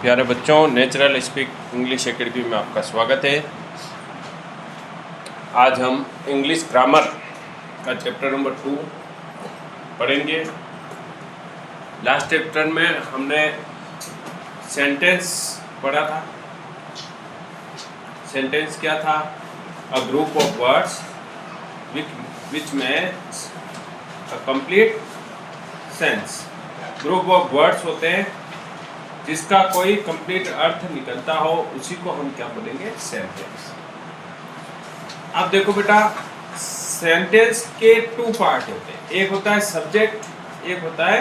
प्यारे बच्चों, natural speak English academy में आपका स्वागत है। आज हम इंग्लिश ग्रामर का चैप्टर नंबर 2 पढ़ेंगे। लास्ट चैप्टर में हमने सेंटेंस पढ़ा था। सेंटेंस क्या था? A group of words which makes a complete sense. Group of words होते हैं जिसका कोई कंप्लीट अर्थ निकलता हो, उसी को हम क्या बोलेंगे? सेंटेंस। अब देखो बेटा, सेंटेंस के 2 पार्ट होते हैं। एक होता है सब्जेक्ट, एक होता है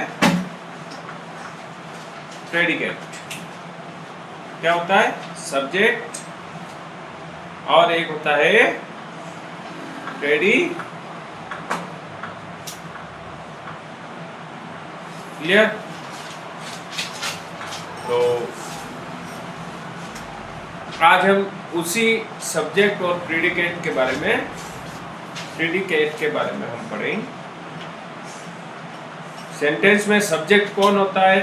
प्रेडिकेट। क्या होता है? सब्जेक्ट और एक होता है प्रेडिकेट। क्लियर? तो आज हम उसी सब्जेक्ट और प्रेडिकेट के बारे में हम पढ़ेंगे। सेंटेंस में सब्जेक्ट कौन होता है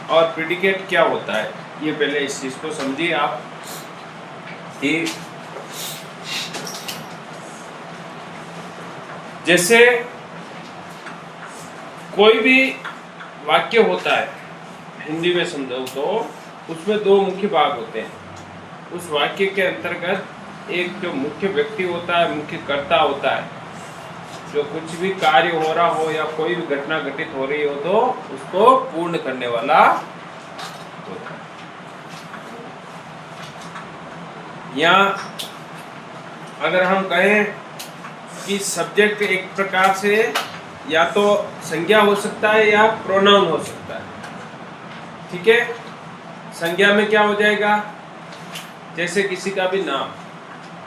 और प्रेडिकेट क्या होता है, ये पहले इस चीज को समझिए आप कि जैसे कोई भी वाक्य होता है, हिंदी में समझो तो उसमें 2 मुख्य भाग होते हैं। उस वाक्य के अंतर्गत एक जो मुख्य व्यक्ति होता है, मुख्य कर्ता होता है, जो कुछ भी कार्य हो रहा हो या कोई भी घटना घटित हो रही हो तो उसको पूर्ण करने वाला होता है। या अगर हम कहें कि सब्जेक्ट एक प्रकार से या तो संज्ञा हो सकता है या प्रोनाउन हो सकता है। ठीक है? संज्ञा में क्या हो जाएगा? जैसे किसी का भी नाम,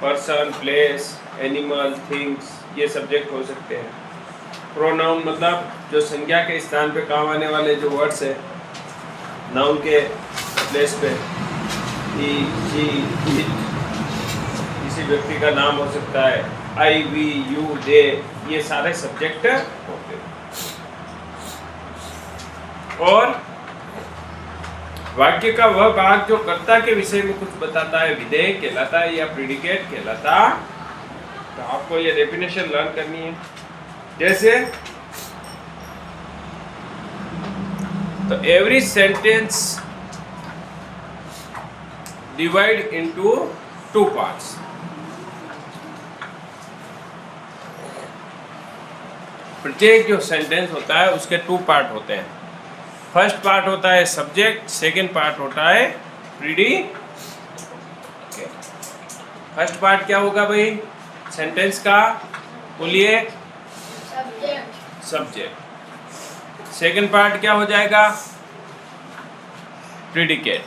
पर्सन, प्लेस, एनिमल, थिंग्स, ये सब्जेक्ट हो सकते हैं। प्रोनाउन मतलब जो संज्ञा के स्थान पे काम आने वाले जो वर्ड्स है, नाउन के प्लेस पे, ही, शी, इट, किसी व्यक्ति का नाम हो सकता है, आई, वी, यू, दे, ये सारे सब्जेक्ट होते हैं। और वाक्य का वह भाग जो कर्ता के विषय में कुछ बताता है, विधेय कहलाता है या प्रेडिकेट कहलाता। तो आपको ये डेफिनेशन लर्न करनी है। जैसे तो every sentence divide into 2 parts. प्रत्येक जो सेंटेंस होता है उसके 2 पार्ट होते हैं। फर्स्ट पार्ट होता है सब्जेक्ट, सेकंड पार्ट होता है प्रेडिकेट। फर्स्ट पार्ट क्या होगा भाई सेंटेंस का? बोलिए। सब्जेक्ट। सेकंड पार्ट क्या हो जाएगा? प्रेडिकेट।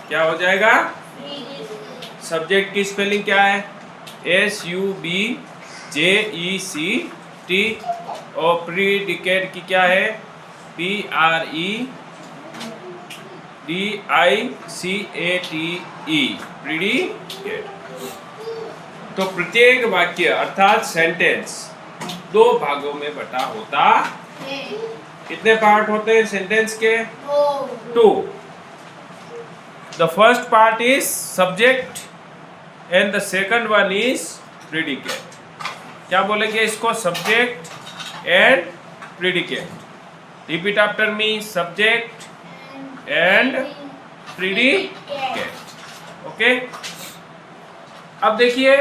क्या हो जाएगा? सब्जेक्ट की स्पेलिंग क्या है? SUBJECT। और प्रेडिकेट की क्या है? PREDICATE। प्रेडिकेट। तो प्रत्येक वाक्य अर्थात सेंटेंस 2 भागों में बटा होता है। कितने पार्ट होते हैं सेंटेंस के? 2। The first part is subject and the second one is predicate. क्या बोलेंगे इसको? Subject and predicate. Repeat after me, subject and predicate. Okay? अब देखिए,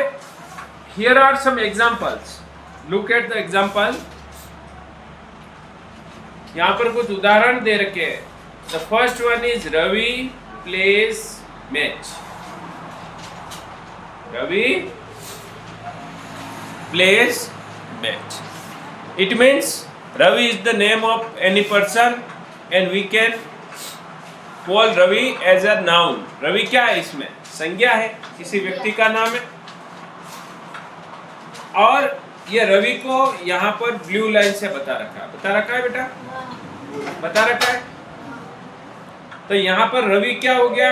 here are some examples. Look at the example. यहाँ पर कुछ उदाहरण दे रखे हैं। The first one is Ravi plays match. Ravi plays match. It means Ravi is the name of any person and we can call Ravi as a noun. Ravi क्या है इसमें? संज्ञा है, किसी व्यक्ति का नाम है। और ये रवि को यहाँ पर ब्लू लाइन से बता रखा है बेटा? बता रखा है। तो यहाँ पर रवि क्या हो गया?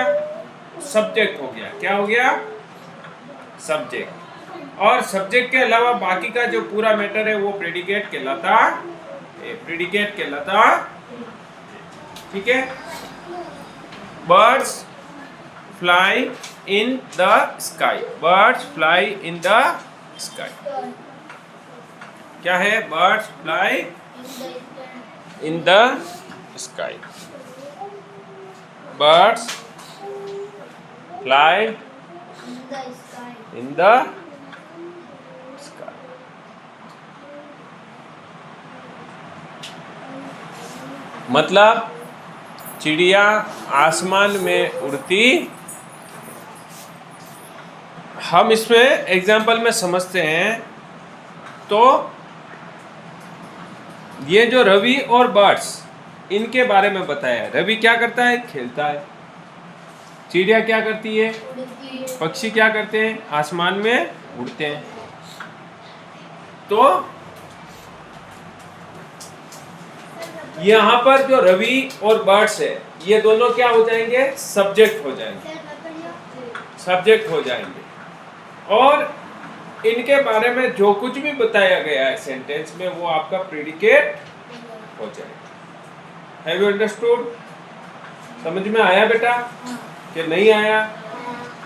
सब्जेक्ट हो गया। क्या हो गया? सब्जेक्ट। और सब्जेक्ट के अलावा बाकी का जो पूरा मैटर है वो प्रेडिकेट कहलाता। ठीक है? birds fly in the sky, birds fly in the sky. क्या है? birds fly in the sky, birds fly in the sky. मतलब चिड़िया आसमान में उड़ती। हम इसमें एग्जाम्पल में समझते हैं तो ये जो रवि और बर्ड्स, इनके बारे में बताया। रवि क्या करता है? खेलता है। चिड़िया क्या करती है? पक्षी क्या करते हैं? आसमान में उड़ते हैं। तो यहाँ पर जो रवि और बर्ड्स है, ये दोनों क्या हो जाएंगे? सब्जेक्ट हो जाएंगे, सब्जेक्ट हो जाएंगे। और इनके बारे में जो कुछ भी बताया गया है सेंटेंस में, वो आपका प्रेडिकेट हो जाएगा। Have you understood? समझ में आया बेटा कि नहीं आया?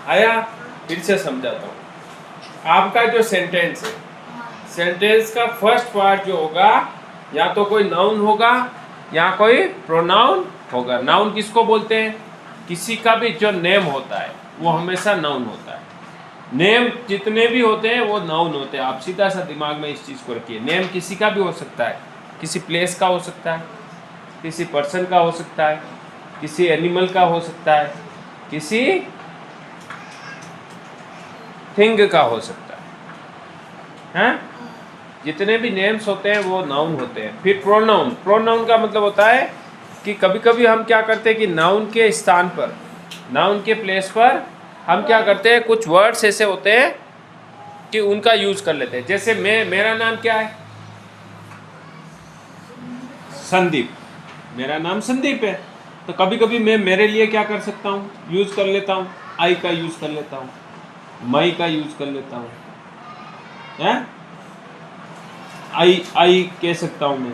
आया? फिर से समझाता हूँ। आपका जो सेंटेंस है, सेंटेंस का फर्स्ट पार्ट जो होगा, या तो कोई नाउन होगा या कोई प्रोनाउन होगा। नाउन किसको बोलते हैं? किसी का भी जो नेम होता है वो हमेशा नाउन होता है। नेम जितने भी होते हैं वो नाउन होते हैं। आप सीधा सा दिमाग में इस चीज़ को रखिए। नेम किसी का भी हो सकता है, किसी प्लेस का हो सकता है, किसी पर्सन का हो सकता है, किसी एनिमल का हो सकता है, किसी थिंग का हो सकता है। हैं? जितने भी नेम्स होते हैं वो नाउन होते हैं। फिर प्रोनाउन, प्रोनाउन का मतलब होता है कि कभी कभी हम क्या करते हैं कि नाउन के स्थान पर, नाउन के प्लेस पर हम क्या करते हैं, कुछ वर्ड्स ऐसे होते हैं कि उनका यूज कर लेते हैं। जैसे मेरा नाम क्या है? संदीप। मेरा नाम संदीप है। तो कभी कभी मैं मेरे लिए क्या कर सकता हूँ? यूज कर लेता हूँ। आई का यूज कर लेता हूँ, मई का यूज कर लेता हूँ, हैं? आई कह सकता हूँ मैं।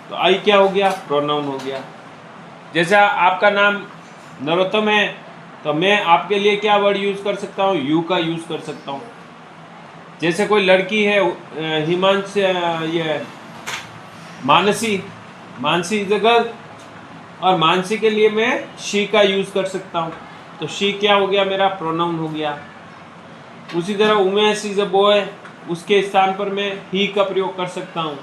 तो आई क्या हो गया? प्रोनाउन हो गया। जैसा आपका नाम नरोत्तम है, तो मैं आपके लिए क्या वर्ड यूज कर सकता हूँ? यू का यूज कर सकता हूँ। जैसे कोई लड़की है, हिमांश, ये Mansi, Mansi is a girl, और मानसी के लिए मैं शी का यूज कर सकता हूँ। तो शी क्या हो गया? मेरा प्रोनाउन हो गया। उसी तरह उमेश इज अ बॉय, उसके स्थान पर मैं ही का प्रयोग कर सकता हूँ।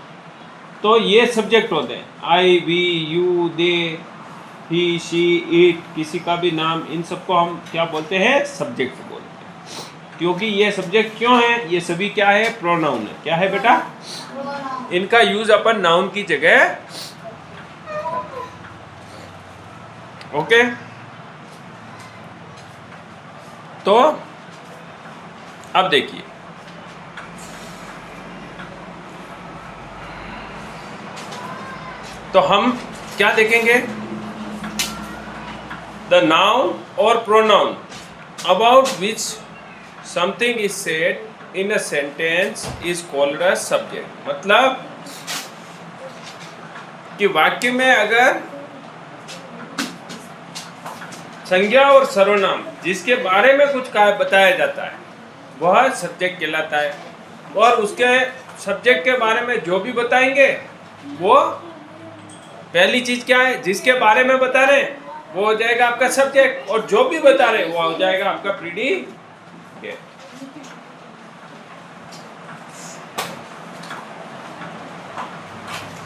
तो ये सब्जेक्ट होते हैं। I, we, you, they, he, she, it, किसी का भी नाम, इन सबको हम क्या बोलते हैं? सब्जेक्ट बोलते हैं। क्योंकि ये सब्जेक्ट क्यों है? ये सभी क्या है? प्रोनाउन है। क्या है बेटा? इनका यूज अपन नाउन की जगह। ओके, तो अब देखिए, तो हम क्या देखेंगे? द नाउन और pronoun about which something is said in a sentence is called a subject. मतलब कि वाक्य में अगर संज्ञा और सर्वनाम जिसके बारे में कुछ बताया जाता है, वह सब्जेक्ट कहलाता है। और उसके सब्जेक्ट के बारे में जो भी बताएंगे, वो पहली चीज क्या है? जिसके बारे में बता रहे हैं वो हो जाएगा आपका सब्जेक्ट, और जो भी बता रहे हैं वो हो जाएगा आपका प्रीडिकेट।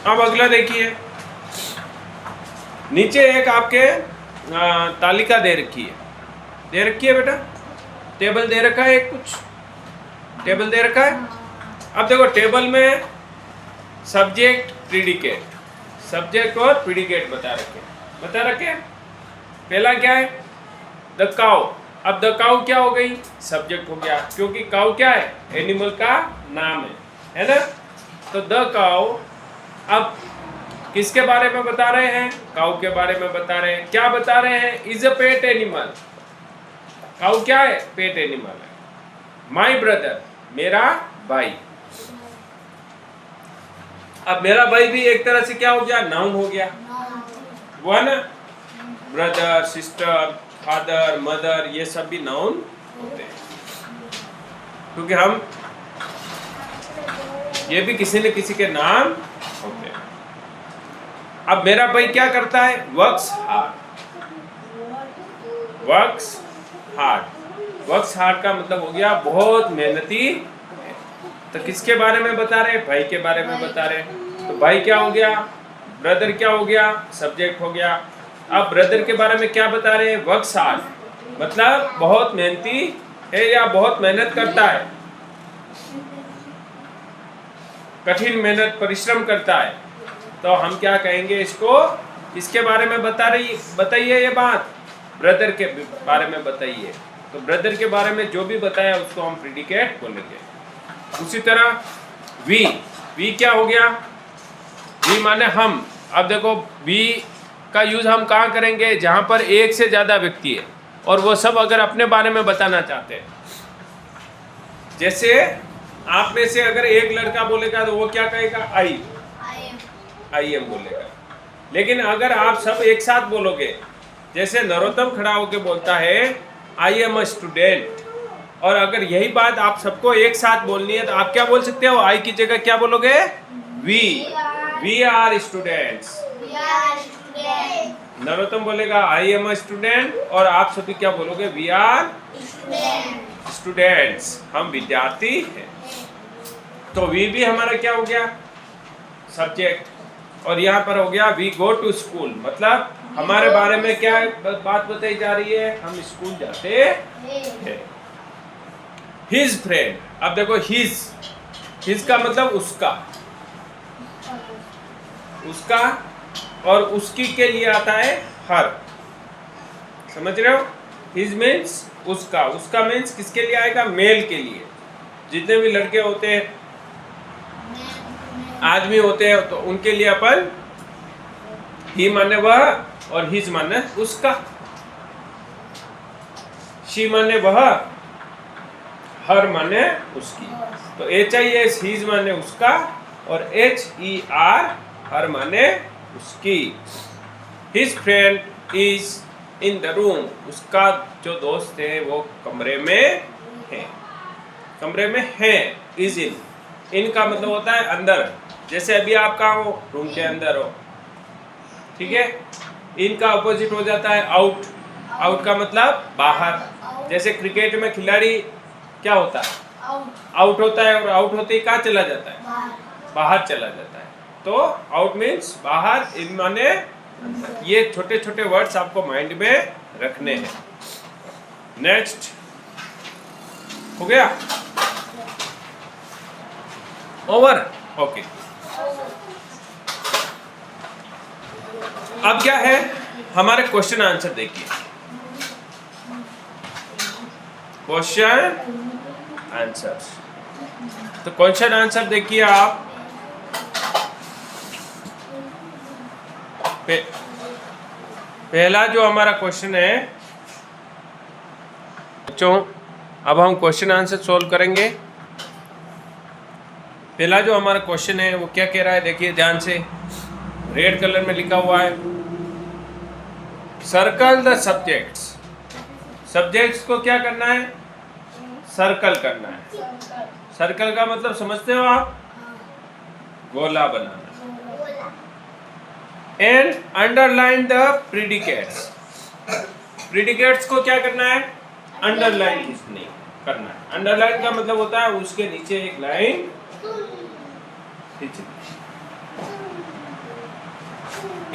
अब अगला देखिए, नीचे एक आपके तालिका दे रखी है बेटा, टेबल दे रखा है, एक कुछ टेबल दे रखा है। अब देखो, टेबल में सब्जेक्ट, प्रीडिकेट, सब्जेक्ट और प्रीडिकेट बता रखे। पहला क्या है? The cow. अब द काउ क्या हो गई? सब्जेक्ट हो गया, क्योंकि काउ क्या है? एनिमल का नाम है ना? तो द काउ अब किसके बारे में बता रहे हैं? काउ के बारे में बता रहे हैं। क्या बता रहे हैं? Is a pet animal. Cow क्या है? पेट एनिमल है। माई ब्रदर, मेरा भाई। अब मेरा भाई भी एक तरह से क्या हो गया? नाउन हो गया, वो है ना? ब्रदर, सिस्टर, फादर, मदर, ये सब भी नाउन होते हैं, क्योंकि हम ये भी किसी न किसी के नाम होते हैं। अब मेरा भाई क्या करता है? Works hard. Works hard. Works hard का मतलब हो गया बहुत मेहनती है। तो किसके बारे में बता रहे? भाई के बारे में बता रहे। तो भाई क्या हो गया? ब्रदर क्या हो गया? सब्जेक्ट हो गया। अब ब्रदर के बारे में क्या बता रहे हैं? वर्क्स हार्ड, मतलब बहुत मेहनती है या बहुत मेहनत करता है, कठिन मेहनत, परिश्रम करता है। तो हम क्या कहेंगे इसको? किसके बारे में बताइए ये बात? ब्रदर के बारे में बताइए। तो ब्रदर के बारे में जो भी बताया उसको हम प्रेडिकेट बोलेंगे। उसी तरह वी क्या हो गया? वी माने हम। अब देखो वी का यूज हम कहाँ करेंगे? जहां पर एक से ज्यादा व्यक्ति है और वो सब अगर अपने बारे में बताना चाहते हैं। जैसे आप में से अगर एक लड़का बोलेगा तो वो क्या कहेगा? आई एम बोलेगा। लेकिन अगर आप सब एक साथ बोलोगे, जैसे नरोत्तम खड़ा होकर बोलता है आई एम अ स्टूडेंट, और अगर यही बात आप सबको एक साथ बोलनी है तो आप क्या बोल सकते हो? आई की जगह क्या बोलोगे? We are students. नरोत्तम बोलेगा आई एम अ स्टूडेंट, और आप सभी क्या बोलोगे? वी आर स्टूडेंट्स, हम विद्यार्थी हैं। तो वी भी हमारा क्या हो गया? सब्जेक्ट। और यहाँ पर हो गया वी गो टू स्कूल, मतलब हमारे बारे में क्या बात बताई जा रही है? हम स्कूल जाते हैं। His friend. अब देखो हिज का मतलब उसका और उसकी के लिए आता है हर। समझ रहे हो? हिज मीन्स उसका मीन्स किसके लिए आएगा? मेल के लिए। जितने भी लड़के होते हैं, आदमी होते हैं, तो उनके लिए अपन ही माने वह और हिज माने उसका, शी माने वह, हर माने उसकी। तो HIS हिज माने उसका और HER हर माने उसकी। His friend is in the room, उसका जो दोस्त है वो कमरे में है। कमरे में है, इज इन का मतलब होता है अंदर। जैसे अभी आप कहाँ हो? रूम के अंदर हो, ठीक है। इनका अपोजिट हो जाता है आउट। आउट का मतलब बाहर। जैसे क्रिकेट में खिलाड़ी क्या होता है? आउट होता है, और आउट होते ही कहाँ चला जाता है? बाहर चला जाता है। तो आउट मीन्स बाहर, इन माने ये छोटे छोटे वर्ड्स आपको माइंड में रखने हैं। नेक्स्ट हो गया? ओवर? ओके। अब क्या है? हमारे क्वेश्चन आंसर देखिए। Question answer. तो क्वेश्चन आंसर देखिए आप। पहला जो हमारा क्वेश्चन है बच्चों, अब हम क्वेश्चन आंसर सॉल्व करेंगे। पहला जो हमारा क्वेश्चन है वो क्या कह रहा है? देखिए ध्यान से, रेड कलर में लिखा हुआ है, सर्कल द सब्जेक्ट्स। सब्जेक्ट्स को क्या करना है? सर्कल करना है। सर्कल का मतलब समझते हो आप? गोला बनाना। And underline the predicates. Predicates को क्या करना है? अंडरलाइन नहीं करना है। अंडरलाइन का मतलब होता है उसके नीचे एक लाइन खींचना।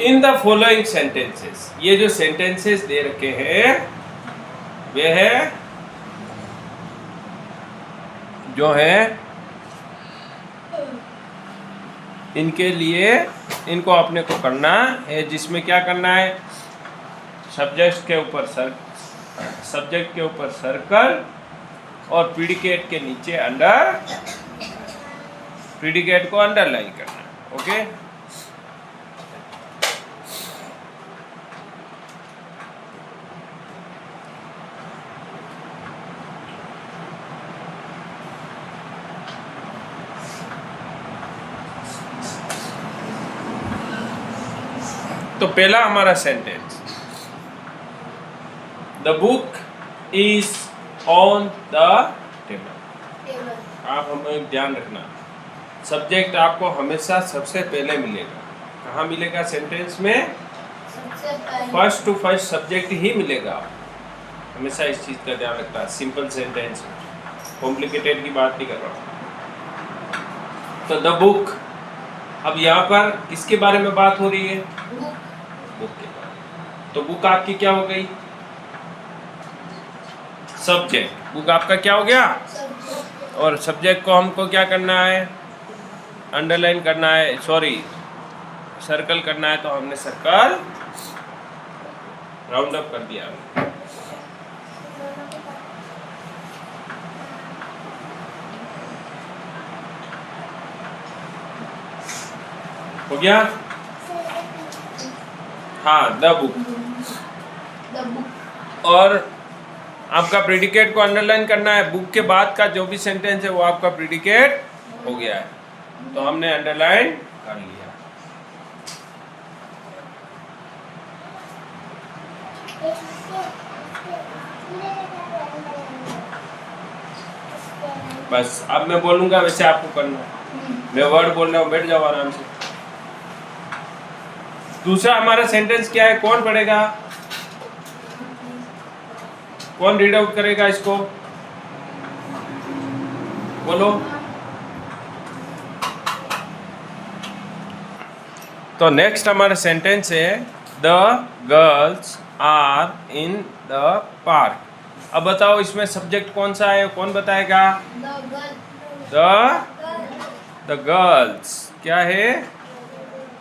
इन द फॉलोइंग सेंटेंसेस, ये जो सेंटेंसेस दे रखे हैं वे है जो है इनके लिए, इनको अपने को करना है, जिसमें क्या करना है? सब्जेक्ट के ऊपर सर्कल और प्रीडिकेट के नीचे प्रीडिकेट को अंडरलाइन करना है। ओके। तो पहला हमारा sentence, the book is on the table. आप हमें ध्यान रखना, सब्जेक्ट आपको हमेशा सबसे पहले मिलेगा। कहाँ मिलेगा सेंटेंस में? फर्स्ट टू फर्स्ट सब्जेक्ट ही मिलेगा। हमेशा इस चीज का ध्यान रखना। सिंपल सेंटेंस में, कॉम्प्लिकेटेड की बात नहीं कर रहा हूँ। तो द बुक, अब यहाँ पर किसके बारे में बात हो रही है? बुक के बारे में। तो बुक आपकी क्या हो गई? सब्जेक्ट। बुक आपका क्या हो गया? और सब्जेक्ट को हमको क्या करना है? अंडरलाइन करना है, सॉरी सर्कल करना है। तो हमने सर्कल राउंड अप कर दिया। हो गया? हाँ, द बुक। और आपका प्रेडिकेट को अंडरलाइन करना है। बुक के बाद का जो भी सेंटेंस है वो आपका प्रेडिकेट हो गया है, तो हमने अंडरलाइन कर लिया। बस अब मैं बोलूंगा वैसे आपको करना है। मैं वर्ड बोल रहा हूँ, बैठ जाओ आराम से। दूसरा हमारा सेंटेंस क्या है? कौन पढ़ेगा? कौन रीड आउट करेगा इसको? बोलो। तो नेक्स्ट हमारा सेंटेंस है the girls are in the park. अब बताओ इसमें सब्जेक्ट कौन सा है? कौन बताएगा? द गर्ल्स क्या है?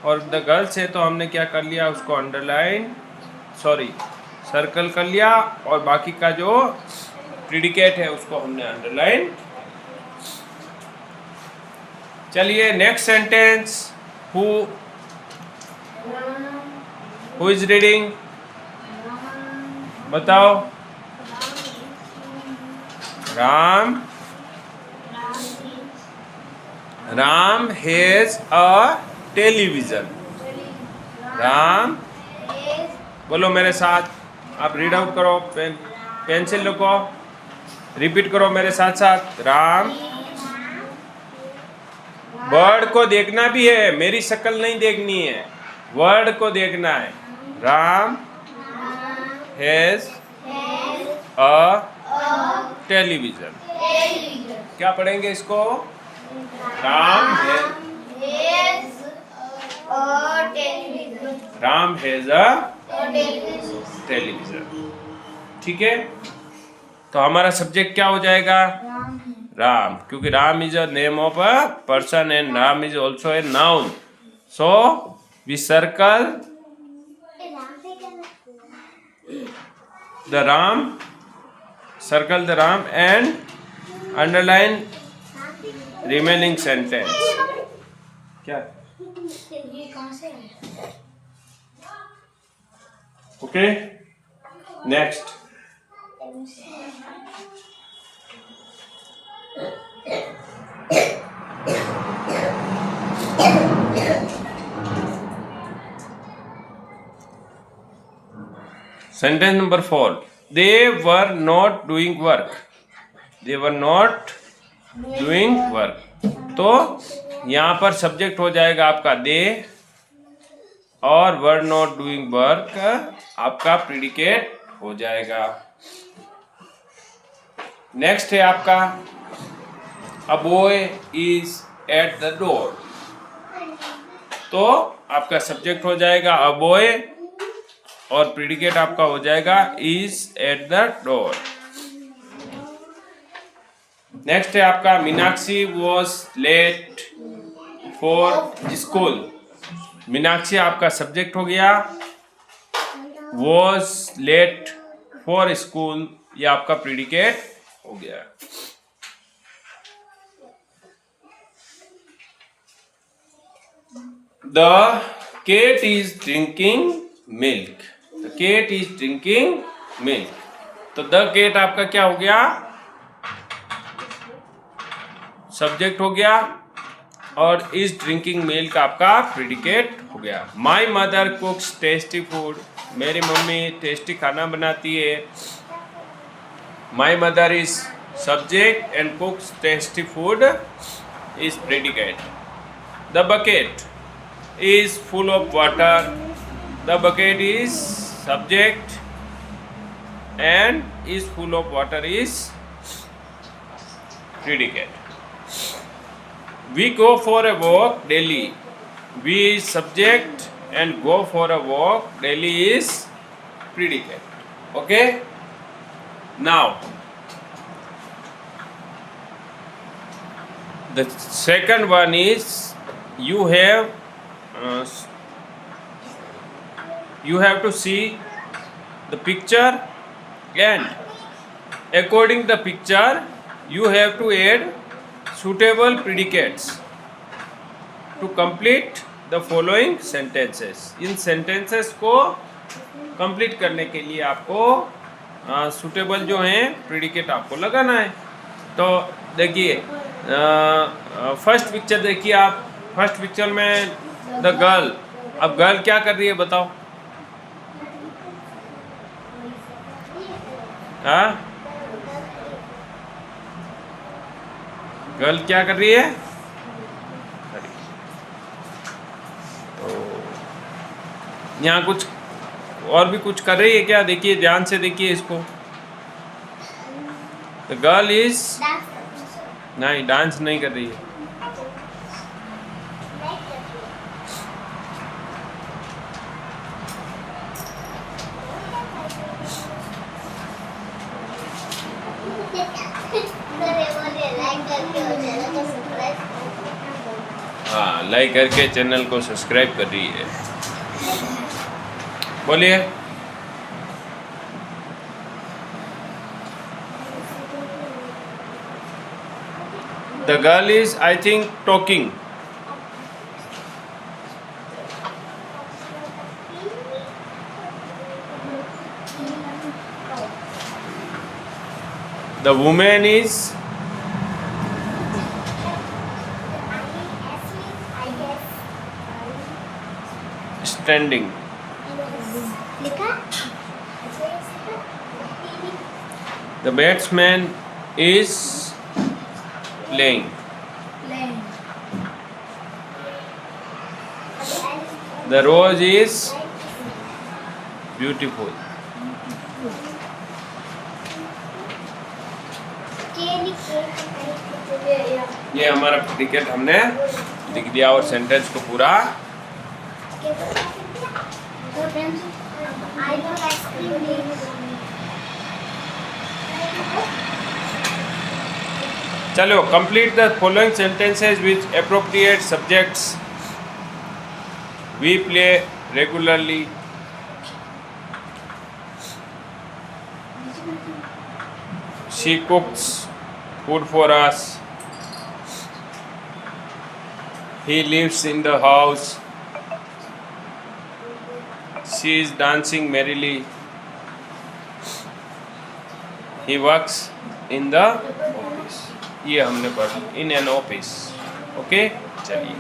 और द गर्ल्स है तो हमने क्या कर लिया? उसको अंडरलाइन, सॉरी सर्कल कर लिया। और बाकी का जो प्रेडिकेट है उसको हमने अंडरलाइन। चलिए next sentence. Who is reading? बताओ। Ram has a television. Ram, बोलो मेरे साथ, आप रीड आउट करो, पेंसिल लिखो, रिपीट करो मेरे साथ साथ। राम, वर्ड को देखना भी है, मेरी शक्ल नहीं देखनी है, वर्ड को देखना है। Ram has a television. क्या पढ़ेंगे इसको? Ram has a television. ठीक है, तो हमारा सब्जेक्ट क्या हो जाएगा? राम, क्योंकि Ram is a name of a person and Ram is also a noun, so we circle the Ram, circle the Ram and underline remaining sentence. क्या? Okay, next. Sentence number 4. They were not doing work. They were not doing work. तो यहाँ पर subject हो जाएगा आपका दे, और were not doing work आपका predicate हो जाएगा। नेक्स्ट है आपका a boy is at the door. तो आपका सब्जेक्ट हो जाएगा अ बॉय और प्रेडिकेट आपका हो जाएगा is at the door. Next है आपका Meenakshi was late for school. Meenakshi आपका सब्जेक्ट हो गया, वॉज लेट फॉर स्कूल ये आपका प्रेडिकेट हो गया। The cat is drinking milk. The cat is drinking milk. तो द केट आपका क्या हो गया? सब्जेक्ट हो गया, और इज ड्रिंकिंग मिल्क आपका प्रेडिकेट हो गया। My mother cooks tasty food. मेरी मम्मी टेस्टी खाना बनाती है. My mother is subject and cooks tasty food is predicate. The bucket is full of water. The bucket is subject and is full of water is predicate. We go for a walk daily. We is subject and go for a walk daily is predicate. Okay? Now, the second one is you have to see the picture, and according the picture you have to add suitable predicates to complete the following sentences. In sentences को complete करने के लिए आपको suitable जो हैं predicate आपको लगाना है. तो देखिए फर्स्ट पिक्चर देखिए आप. फर्स्ट पिक्चर में द गर्ल. अब गर्ल क्या कर रही है बताओ. हाँ, गर्ल क्या कर रही है. तो यहाँ कुछ और भी कुछ कर रही है क्या. देखिए ध्यान से देखिए इसको. द गर्ल इज नहीं, डांस नहीं कर रही है. हाँ, लाइक करके चैनल को सब्सक्राइब कर रही है. बोलिए. The girl is, I think, talking. The woman is standing. The batsman is playing. The rose is beautiful. ये हमारा क्रिकेट हमने लिख दिया और सेंटेंस को पूरा. चलो, complete the following sentences with appropriate subjects. We play regularly. She cooks food for us. He lives in the house. She is dancing merrily. He works in the office. ये हमने पढ़ा. In an office. ओके, चलिए.